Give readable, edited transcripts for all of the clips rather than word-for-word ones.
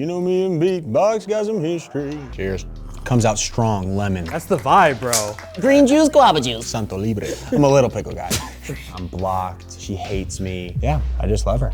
You know me and BeatBox got some history. Cheers. Comes out strong, lemon. That's the vibe, bro. Green juice, guava juice. Santo Libre. I'm a little pickle guy. I'm blocked. She hates me. Yeah, I just love her.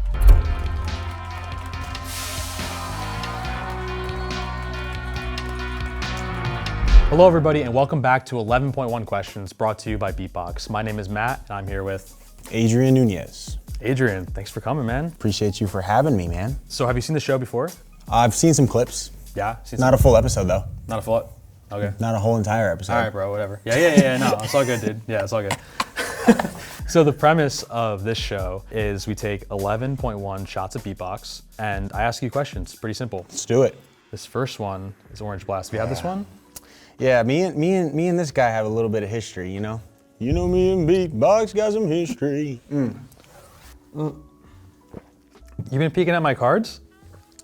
Hello, everybody, and welcome back to 11.1 Questions brought to you by BeatBox. My name is Matt, and I'm here with Adrien Nunez. Adrien. Thanks for coming, man. Appreciate you for having me, man. So, have you seen the show before? I've seen some clips. Yeah? Not a full episode, though. Not a full. Okay. Not a whole entire episode. All right, bro, whatever. Yeah, no, it's all good, dude. Yeah, it's all good. So the premise of this show is we take 11.1 shots of beatbox, and I ask you questions. Pretty simple. Let's do it. This first one is Orange Blast. Have you had this one? Yeah, me and this guy have a little bit of history, you know? You know me and BeatBox got some history. You been peeking at my cards?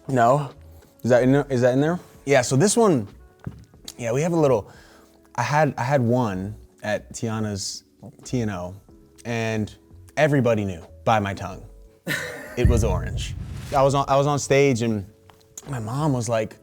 No. Is that in there? Yeah, so this one, yeah, we have a little, I had one at Tiana's TNO, and everybody knew by my tongue. It was orange. I was on stage and my mom was like,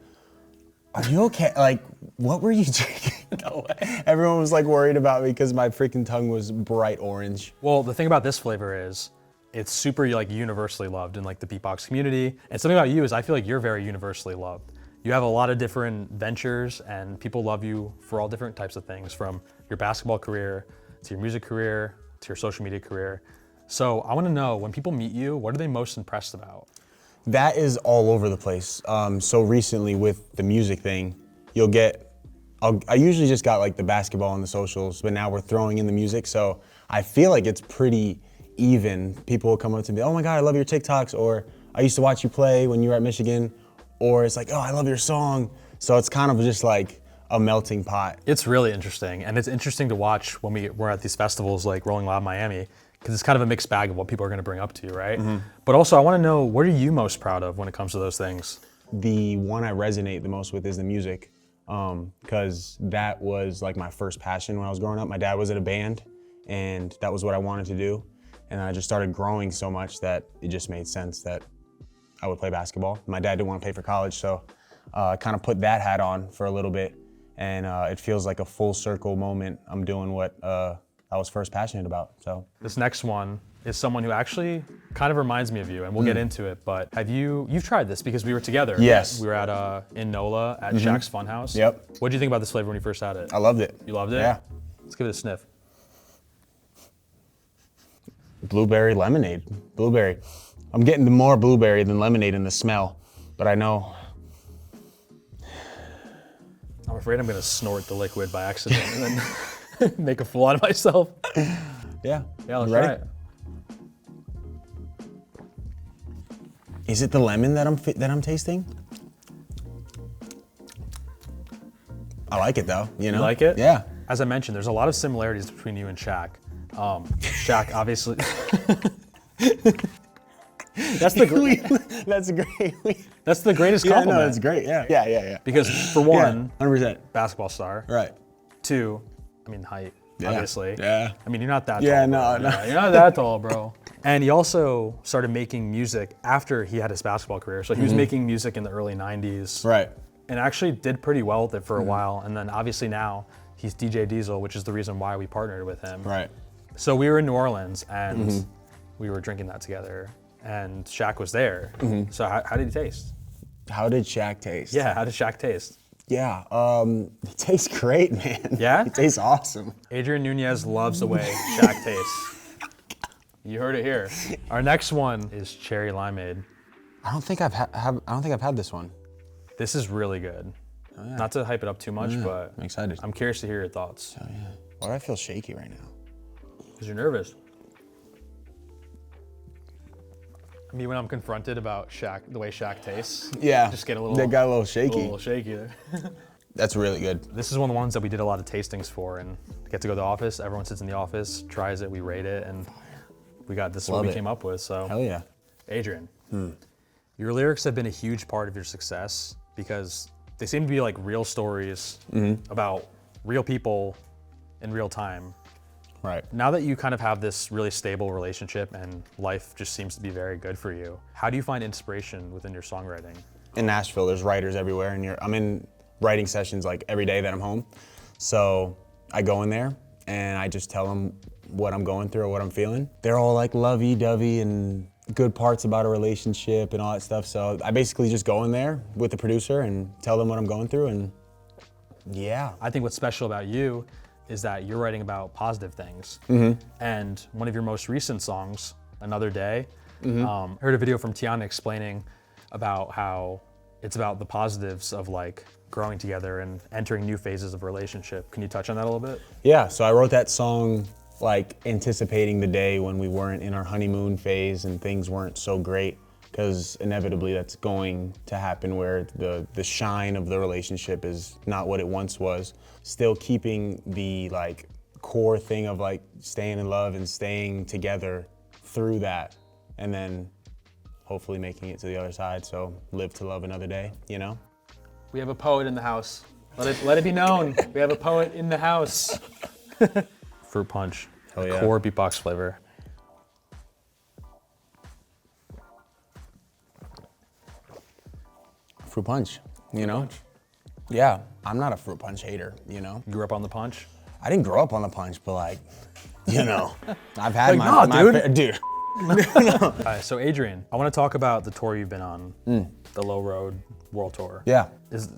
"Are you okay? Like, what were you drinking?" No way. Everyone was like worried about me because my freaking tongue was bright orange. Well, the thing about this flavor is it's super like universally loved in like the beatbox community. And something about you is I feel like you're very universally loved. You have a lot of different ventures and people love you for all different types of things, from your basketball career to your music career to your social media career. So I want to know, when people meet you, what are they most impressed about? That is all over the place. So recently with the music thing, you'll get, I usually just got like the basketball and the socials, but now we're throwing in the music. So I feel like it's pretty even. People will come up to me, "Oh my God, I love your TikToks," or "I used to watch you play when you were at Michigan," or it's like, "Oh, I love your song." So it's kind of just like a melting pot. It's really interesting, and it's interesting to watch when we're at these festivals like Rolling Loud Miami, because it's kind of a mixed bag of what people are going to bring up to you, right? But also, I want to know, what are you most proud of when it comes to those things? The one I resonate the most with is the music, because that was like my first passion when I was growing up. My dad was in a band, and that was what I wanted to do. And I just started growing so much that it just made sense that I would play basketball. My dad didn't want to pay for college, so I kind of put that hat on for a little bit, and it feels like a full circle moment. I'm doing what I was first passionate about, so. This next one is someone who actually kind of reminds me of you, and we'll get into it, but you've tried this because we were together. Yes. We were at, in NOLA at Shaq's Funhouse. Yep. What did you think about this flavor when you first had it? I loved it. You loved it? Yeah. Let's give it a sniff. Blueberry lemonade, blueberry. I'm getting more blueberry than lemonade in the smell, but I know. I'm afraid I'm gonna snort the liquid by accident and then make a fool out of myself. Yeah. Yeah, let's You ready? try it. Is it the lemon that I'm tasting? I like it though, you know? You like it? Yeah. As I mentioned, there's a lot of similarities between you and Shaq. Shaq, obviously. That's the That's great. that's the greatest Yeah, compliment. no, that's great. Yeah. Because for one, 100%. basketball star. Right. Two, I mean height, Yeah. obviously. Yeah. I mean, you're not that Yeah, tall. no, bro. no. Yeah, you're not that tall, bro. And he also started making music after he had his basketball career. So he was making music in the early 90s. Right. And actually did pretty well with it for a while. And then obviously now he's DJ Diesel, which is the reason why we partnered with him. Right. So we were in New Orleans and we were drinking that together, and Shaq was there. So how did he taste? How did Shaq taste? Yeah, how did Shaq taste? Yeah. It tastes great, man. Yeah? It tastes awesome. Adrien Nunez loves the way Shaq tastes. You heard it here. Our next one is cherry limeade. I don't think I've had this one. This is really good. Oh, yeah. Not to hype it up too much, but I'm excited. I'm curious to hear your thoughts. Oh yeah. Why do I feel shaky right now? Because you're nervous. Me, when I'm confronted about Shaq, the way Shaq tastes, Yeah. just get a little. That got a little shaky. A little shaky there. That's really good. This is one of the ones that we did a lot of tastings for, and get to go to the office. Everyone sits in the office, tries it, we rate it, and this is what Love we it. came up with. So, Hell yeah. Adrien, your lyrics have been a huge part of your success because they seem to be like real stories about real people in real time. Right. Now that you kind of have this really stable relationship and life just seems to be very good for you, how do you find inspiration within your songwriting? in Nashville, there's writers everywhere, and I'm in writing sessions like every day that I'm home. So I go in there and I just tell them what I'm going through or what I'm feeling. They're all like lovey-dovey and good parts about a relationship and all that stuff. So I basically just go in there with the producer and tell them what I'm going through, and yeah. I think what's special about you is that you're writing about positive things. And one of your most recent songs, Another Day, heard a video from Tiana explaining about how it's about the positives of like growing together and entering new phases of a relationship. Can you touch on that a little bit? Yeah, so I wrote that song like anticipating the day when we weren't in our honeymoon phase and things weren't so great, because inevitably that's going to happen where the shine of the relationship is not what it once was. Still keeping the like core thing of like staying in love and staying together through that, and then hopefully making it to the other side. So live to love another day, you know? We have a poet in the house. Let it be known. We have a poet in the house. Fruit punch, Hell yeah. core beatbox flavor. Fruit punch, you know? Yeah, I'm not a fruit punch hater, you know? You grew up on the punch? I didn't grow up on the punch, but like, you know, I've had Like, nah, dude. dude. All right, so Adrien, I want to talk about the tour you've been on, the Low Road World Tour. Yeah.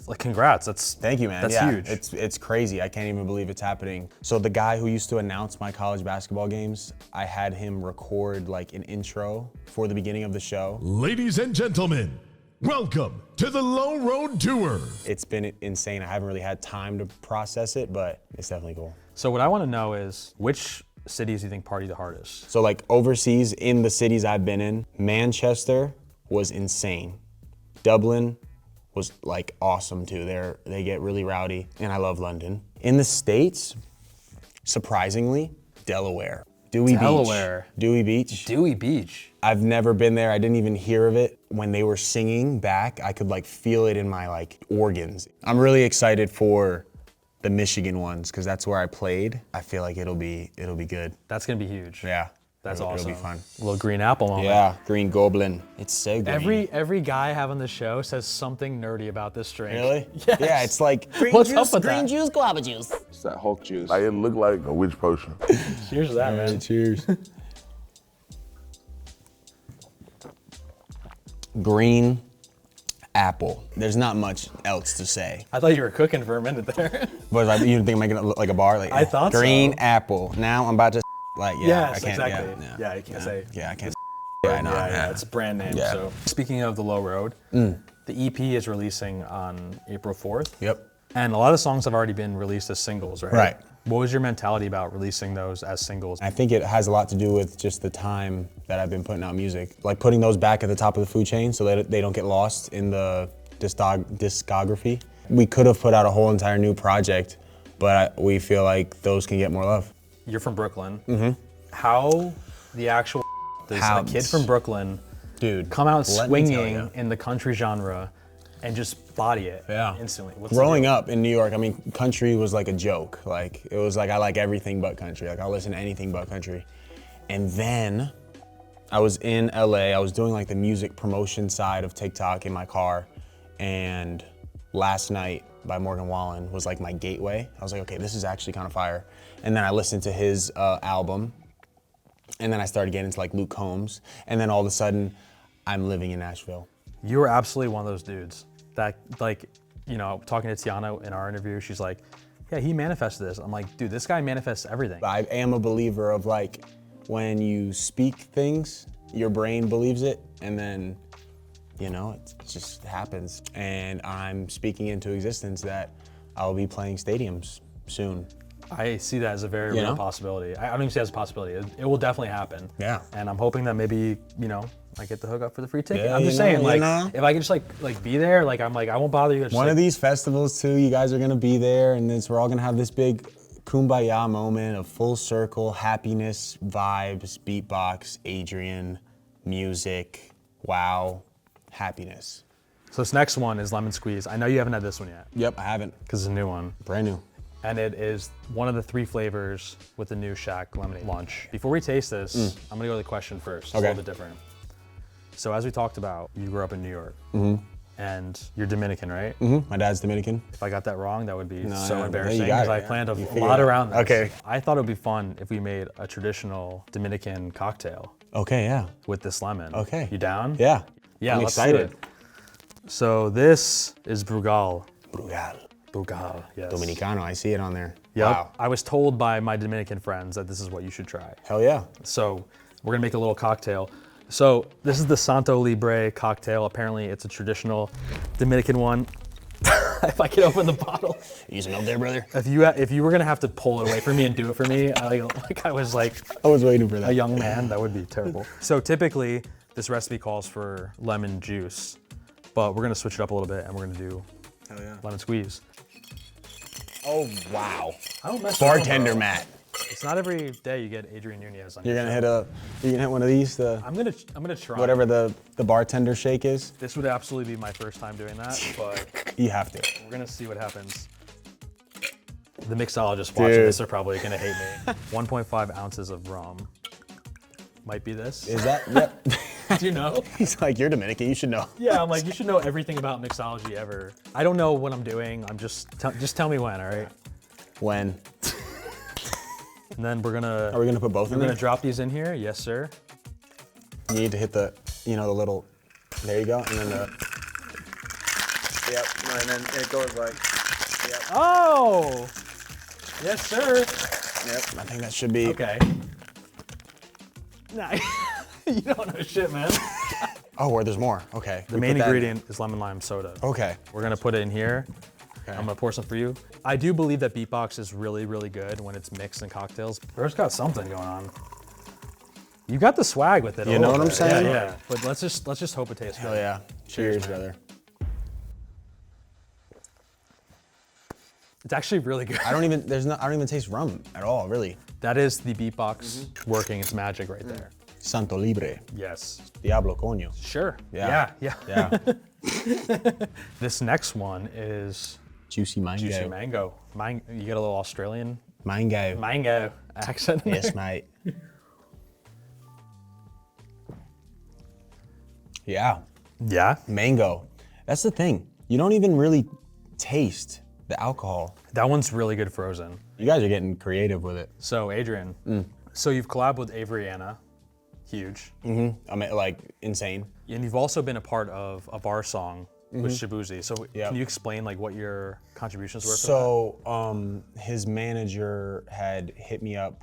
Like, congrats. Thank you, man. That's yeah, huge. It's crazy. I can't even believe it's happening. So the guy who used to announce my college basketball games, I had him record like an intro for the beginning of the show. Ladies and gentlemen, welcome to the Low Road Tour. It's been insane. I haven't really had time to process it, but it's definitely cool. So what I want to know is, which cities do you think party the hardest? So like overseas, in the cities I've been in, Manchester was insane. Dublin was like awesome too. They get really rowdy, and I love London. In the States, surprisingly, Delaware. Dewey Beach. Dewey Beach. I've never been there. I didn't even hear of it. When they were singing back, I could like feel it in my like organs. I'm really excited for the Michigan ones because that's where I played. I feel like it'll be good. That's gonna be huge. Yeah. That's it'll awesome. It'll be fun. A little green apple moment. Yeah, green goblin. It's so green. Every guy I have on the show says something nerdy about this drink. Really? Yes. Yeah, it's like green What's juice, up with green that? juice, guava juice. It's that Hulk juice. Like, it looked like a witch potion. Cheers to that, man. Cheers. Green apple. There's not much else to say. I thought you were cooking for a minute there. But like, you think I'm making it look like a bar? Like, I thought green so. apple. Now I'm about to like, yeah, Yes, I can't, exactly. Yeah, you can't say. Yeah, I can't. Yeah, I know. Yeah, it's brand name. Yeah. So speaking of the Low Road, the EP is releasing on April 4th. Yep. And a lot of songs have already been released as singles, right? Right. What was your mentality about releasing those as singles? I think it has a lot to do with just the time that I've been putting out music. Like putting those back at the top of the food chain so that they don't get lost in the discography. We could have put out a whole entire new project, but we feel like those can get more love. You're from Brooklyn. Mm-hmm. How the actual does a kid from Brooklyn come out swinging in the country genre and just body it instantly? Growing up in New York, I mean, country was like a joke. Like, it was like, I like everything but country. Like, I'll listen to anything but country. And then I was in LA, I was doing like the music promotion side of TikTok in my car. And Last Night by Morgan Wallen was like my gateway. I was like, okay, this is actually kind of fire. And then I listened to his album. And then I started getting into like Luke Combs. And then all of a sudden, I'm living in Nashville. You were absolutely one of those dudes that, like, you know, talking to Tiana in our interview, she's like, yeah, he manifested this. I'm like, dude, this guy manifests everything. I am a believer of like, when you speak things, your brain believes it, and then, you know, it just happens. And I'm speaking into existence that I'll be playing stadiums soon. I see that as a very real possibility. I don't even see it as a possibility. It will definitely happen. Yeah. And I'm hoping that maybe, you know, I get the hookup for the free ticket. Yeah, I'm just saying, like, know. if I can just like be there, like I'm like, I won't bother you. One of these festivals too, you guys are gonna be there, and we're all gonna have this big kumbaya moment of full circle, happiness, vibes, beatbox, Adrien, music, wow, happiness. So this next one is Lemon Squeeze. I know you haven't had this one yet. Yep, I haven't. Because it's a new one. Brand new. And it is one of the 3 flavors with the new Shack lemonade launch. Before we taste this, I'm gonna go to the question first. It's a little bit different. So as we talked about, you grew up in New York. And you're Dominican, right? My dad's Dominican. If I got that wrong, that would be so no, embarrassing you got because it, I yeah. planned a You figured lot it out. around this. Okay. I thought it would be fun if we made a traditional Dominican cocktail Okay, yeah. with this lemon. Okay. You down? Yeah. Yeah, I'm let's do excited. it. So this is Brugal. Brugal. Brugal, yes. Dominicano, I see it on there. Yep. Wow. I was told by my Dominican friends that this is what you should try. Hell yeah. So we're gonna make a little cocktail. So this is the Santo Libre cocktail. Apparently it's a traditional Dominican one. If I could open the bottle. You some milk there, brother? If you were gonna have to pull it away from me and do it for me, I was like I was waiting for that. a young man, that would be terrible. So typically this recipe calls for lemon juice, but we're gonna switch it up a little bit and we're gonna do lemon squeeze. Oh, wow. I don't mess Bartender around, bro. Matt. It's not every day you get Adrien Nunez on You're your gonna show. hit one of these, I'm gonna try. whatever the bartender shake is. This would absolutely be my first time doing that, but You have to. we're gonna see what happens. The mixologists watching Dude. this are probably gonna hate me. 1.5 ounces of rum. Might be this. Is that, yep. Do you know? He's like, you're Dominican, you should know. Yeah, I'm like, you should know everything about mixology ever. I don't know what I'm doing. I'm just tell me when, all right? When? And then we're Are we gonna put both in gonna there? drop these in here. Yes, sir. You need to hit the, the little, there you go, and then the, yep, and then it goes like, yep, Oh, yes, sir. yep. I think that should be. Okay. Nah, you don't know shit, man. Oh, or there's more, okay. The main ingredient is lemon lime soda. Okay. We're gonna put it in here. Okay. I'm gonna pour some for you. I do believe that BeatBox is really, really good when it's mixed in cocktails. Bro's got something going on. You got the swag with it. a You know little what I'm bit. saying? Yeah, yeah. But let's just hope it tastes good. Hell yeah. Cheers, man. brother. It's actually really good. I don't even taste rum at all, really. That is the BeatBox working its magic right there. Santo Libre. Yes. Diablo coño. Sure. Yeah. Yeah. Yeah. This next one is Juicy mango. juicy mango. You get a little Australian Mango. accent. in Yes, there. mate. Yeah. Yeah. Mango. That's the thing. You don't even really taste the alcohol. That one's really good frozen. You guys are getting creative with it. So Adrien, so you've collabed with Adriana, huge, I mean, like, insane. and you've also been a part of a bar song with Shabuzi. So Yep. can you explain like what your contributions were? So, his manager had hit me up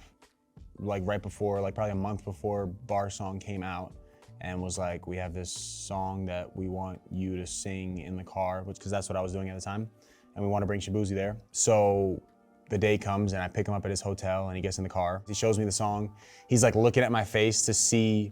like right before, like probably a month before Bar Song came out, and was like, we have this song that we want you to sing in the car, because that's what I was doing at the time, and we want to bring Shabuzi there. So the day comes and I pick him up at his hotel and he gets in the car. He shows me the song. He's like looking at my face to see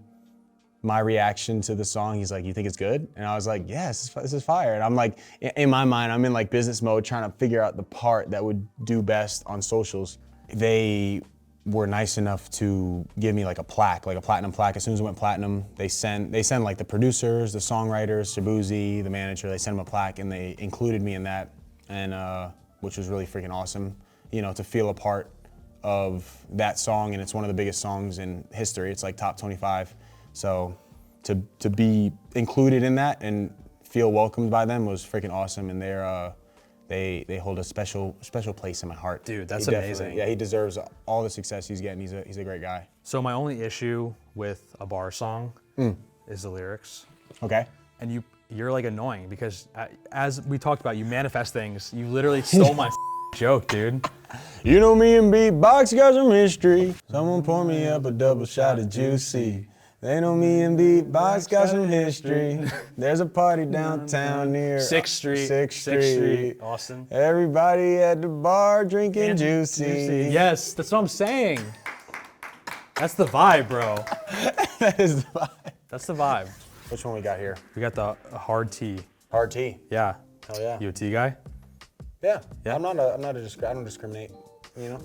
my reaction to the song. He's like, you think it's good? And I was like, yes, this is fire. And I'm like, in my mind, I'm in like business mode trying to figure out the part that would do best on socials. They were nice enough to give me like a plaque, like a platinum plaque. As soon as it went platinum, they send like the producers, the songwriters, Shabuzi, the manager, they sent him a plaque and they included me in that, and which was really freaking awesome. You know, to feel a part of that song, and it's one of the biggest songs in history. It's like top 25. So to be included in that and feel welcomed by them was freaking awesome, and they hold a special place in my heart. Dude, that's He definitely- amazing. Yeah, he deserves all the success he's getting. He's a great guy. So my only issue with a bar song is the lyrics, Okay. and you're like annoying because as we talked about, you manifest things. You literally stole my joke, dude. You know me and BeatBox got some history. Someone pour me up a double shot of juicy. They know me and BeatBox got some history. There's a party downtown near 6th Street. 6th Street. Austin. Everybody at the bar drinking juicy. Yes, that's what I'm saying. That's the vibe, bro. That is the vibe. That's the vibe. Which one we got here? We got the hard tea. Hard tea. Yeah. Hell yeah. You a tea guy? Yeah. Yeah. I don't discriminate, you know?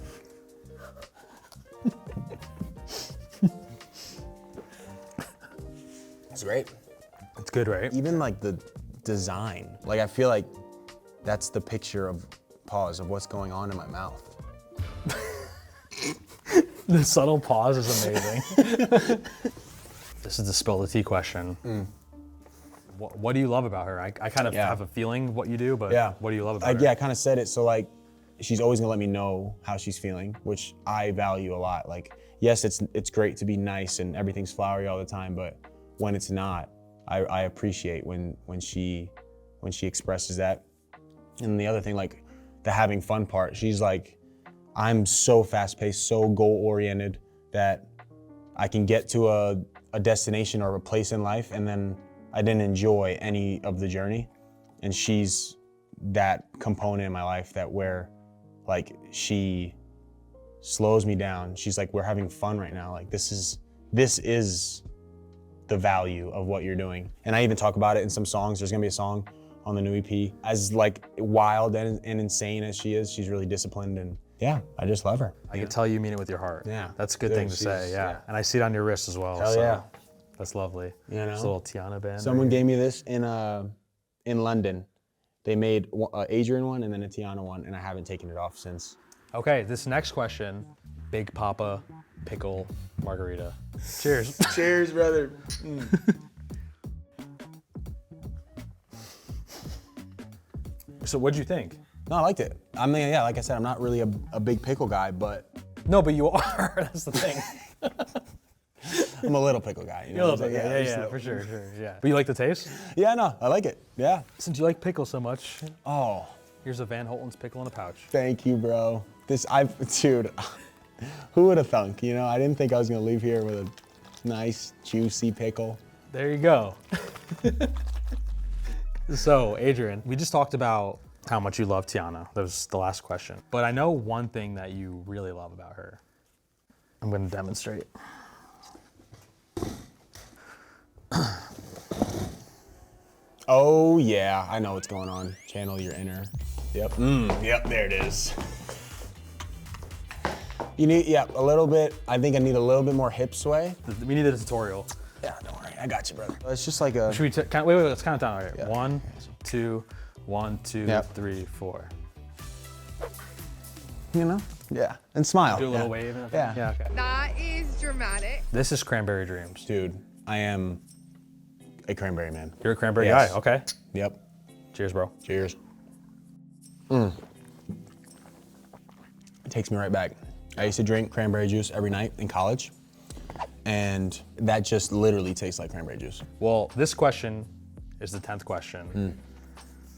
It's great. It's good, right? Even like the design, like I feel like that's the picture of what's going on in my mouth. The subtle pause is amazing. This is the spill the tea question. what do you love about her? I kind of have a feeling what you do, but what do you love about her? Yeah, I kind of said it. So like, she's always gonna let me know how she's feeling, which I value a lot. Like, yes, it's great to be nice and everything's flowery all the time, but when it's not, I appreciate when she expresses that. And the other thing, like the having fun part, she's like, I'm so fast-paced, so goal-oriented that I can get to a destination or a place in life and then I didn't enjoy any of the journey. And she's that component in my life that where like she slows me down. She's like, we're having fun right now. Like this is the value of what you're doing. And I even talk about it in some songs. There's gonna be a song on the new EP. As like wild and insane as she is, she's really disciplined, and yeah, I just love her. I can tell you mean it with your heart. Yeah. That's a good thing to say, yeah. And I see it on your wrist as well. Hell so yeah. That's lovely. You know? This little Tiana band. Someone gave me this in London. They made an Adrien one and then a Tiana one, and I haven't taken it off since. Okay, this next question, Big Papa Pickle Margarita. Cheers. Cheers, brother. So what'd you think? No, I liked it. I mean, yeah, like I said, I'm not really a big pickle guy, but No, but you are, that's the thing. I'm a little pickle guy. You know what I'm saying? Yeah, for sure, yeah. But you like the taste? Yeah, no, I like it, yeah. Since you like pickle so much, Oh, here's a Van Holten's pickle in a pouch. thank you, bro. Dude, who would have thunk, you know? I didn't think I was gonna leave here with a nice, juicy pickle. There you go. So, Adrien, we just talked about how much you love Tiana. That was the last question. But I know one thing that you really love about her. I'm gonna demonstrate. Oh yeah, I know what's going on. Channel your inner. Yep. Yep, there it is. You need, yeah, a little bit. I think I need a little bit more hip sway. We need a tutorial. Yeah, don't worry, I got you, brother. It's just like a. Should we, wait, let's count it down. All right, Yeah. 1, 2, 1, 2, Yep. 3, 4. You know? Yeah, and smile. Do a little yeah. wave. And Yeah. Yeah, okay. That is dramatic. This is Cranberry Dreams. Dude, I am a cranberry man. You're a cranberry Yes. guy, okay. Yep. Cheers, bro. Cheers. It takes me right back. I used to drink cranberry juice every night in college, and that just literally tastes like cranberry juice. Well, this question is the 10th question.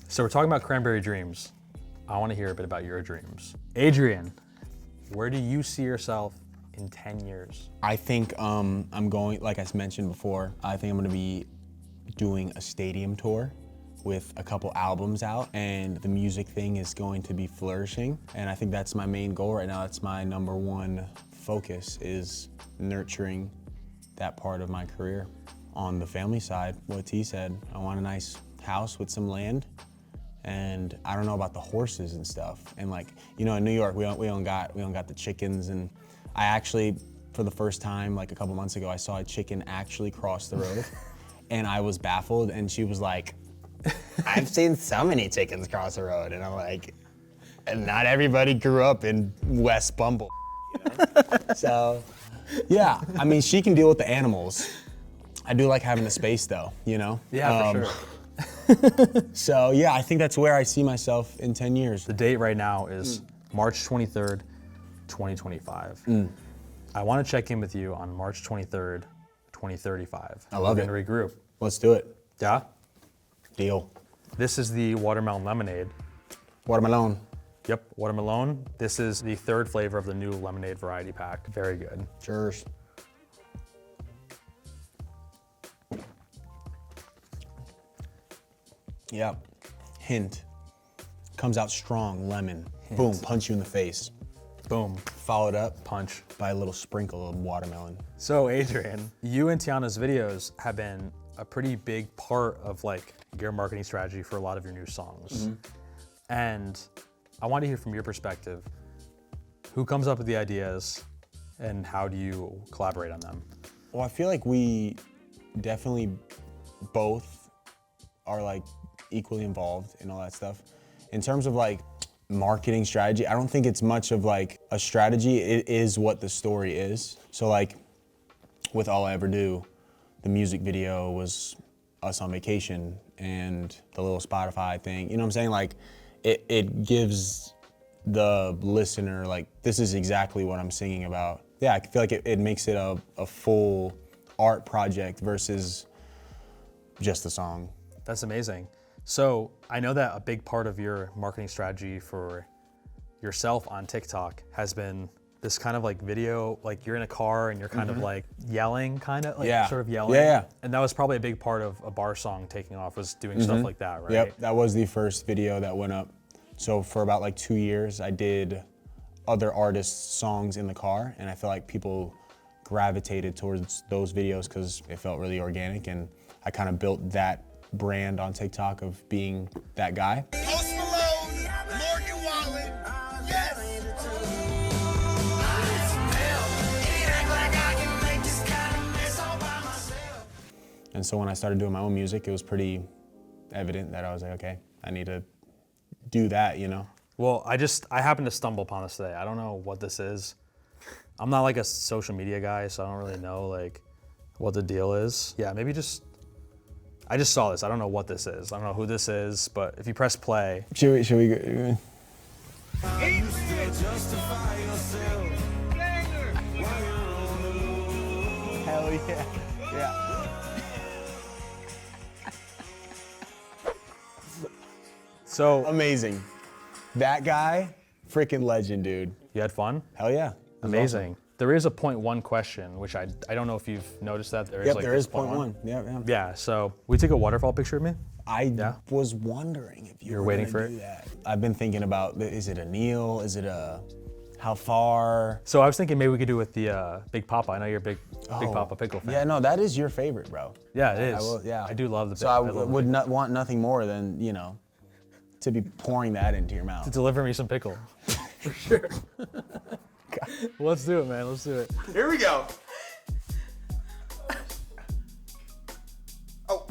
So we're talking about cranberry dreams. I want to hear a bit about your dreams. Adrien, where do you see yourself in 10 years? I think I'm going, like I mentioned before, I think I'm gonna be doing a stadium tour with a couple albums out, and the music thing is going to be flourishing. And I think that's my main goal right now. That's my #1 focus, is nurturing that part of my career. On the family side, what T said, I want a nice house with some land, and I don't know about the horses and stuff. And like, you know, in New York, we don't got the chickens. And I actually, for the first time, like a couple months ago, I saw a chicken actually cross the road, and I was baffled. And she was like, I've seen so many chickens cross the road. And I'm like, and not everybody grew up in West Bumble, you know? So, yeah, I mean, she can deal with the animals. I do like having the space though, you know? Yeah, for sure. So yeah, I think that's where I see myself in 10 years. The date right now is March 23rd, 2025. I want to check in with you on March 23rd, 2035. I love We're it. gonna regroup. Let's do it. Yeah? Deal. This is the watermelon lemonade. Watermelon. Yep, watermelon. This is the 3rd flavor of the new lemonade variety pack. Very good. Cheers. Yeah. Hint. Comes out strong, lemon. Hint. Boom, punch you in the face. Boom, Followed up punch. by a little sprinkle of watermelon. So Adrien, you and Tiana's videos have been a pretty big part of like your marketing strategy for a lot of your new songs. And I want to hear from your perspective, who comes up with the ideas and how do you collaborate on them? Well, I feel like we definitely both are like equally involved in all that stuff. In terms of like marketing strategy, I don't think it's much of like a strategy. It is what the story is. So like with All I Ever Do, the music video was us on vacation and the little Spotify thing. You know what I'm saying? Like, it gives the listener, like, this is exactly what I'm singing about. Yeah, I feel like it makes it a full art project versus just a song. That's amazing. So I know that a big part of your marketing strategy for yourself on TikTok has been this kind of like video, like you're in a car and you're kind of like yelling, kind of like sort of yelling. Yeah. And that was probably a big part of a bar song taking off, was doing stuff like that, right? Yep, that was the first video that went up. So for about like 2 years, I did other artists' songs in the car, and I feel like people gravitated towards those videos because it felt really organic, and I kind of built that brand on TikTok of being that guy. Post Malone, Morgan Wallen, yes. And so when I started doing my own music, it was pretty evident that I was like, okay, I need to do that, you know? Well, I happened to stumble upon this today. I don't know what this is. I'm not like a social media guy, so I don't really know like what the deal is. Yeah, maybe I just saw this. I don't know what this is. I don't know who this is, but if you press play. Should we go? Hell yeah, yeah. So Amazing. That guy, freaking legend, dude. you had fun? Hell yeah. It was Amazing. awesome. There is a point one question, which I don't know if you've noticed that. There is Yep, like there this is point one. Yeah. Yeah, so we take a waterfall picture of me? I was wondering if you were waiting gonna for do it? that. I've been thinking about, is it a kneel? Is it a, how far? So I was thinking maybe we could do it with the Big Papa. I know you're a big Papa Pickle fan. Yeah, no, that is your favorite, bro. Yeah, it is. I will, yeah. I do love the So I love would the not want nothing more than, you know, to be pouring that into your mouth. Deliver me some pickle. For sure. Let's do it, man. Let's do it. Here we go. Oh.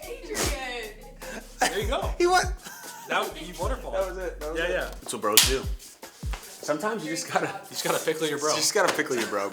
Adrien. There you go. He went. That would be waterfall. That was it. Yeah. That's what bros do. Sometimes you just gotta You just gotta pickle your bro. pickle your bro.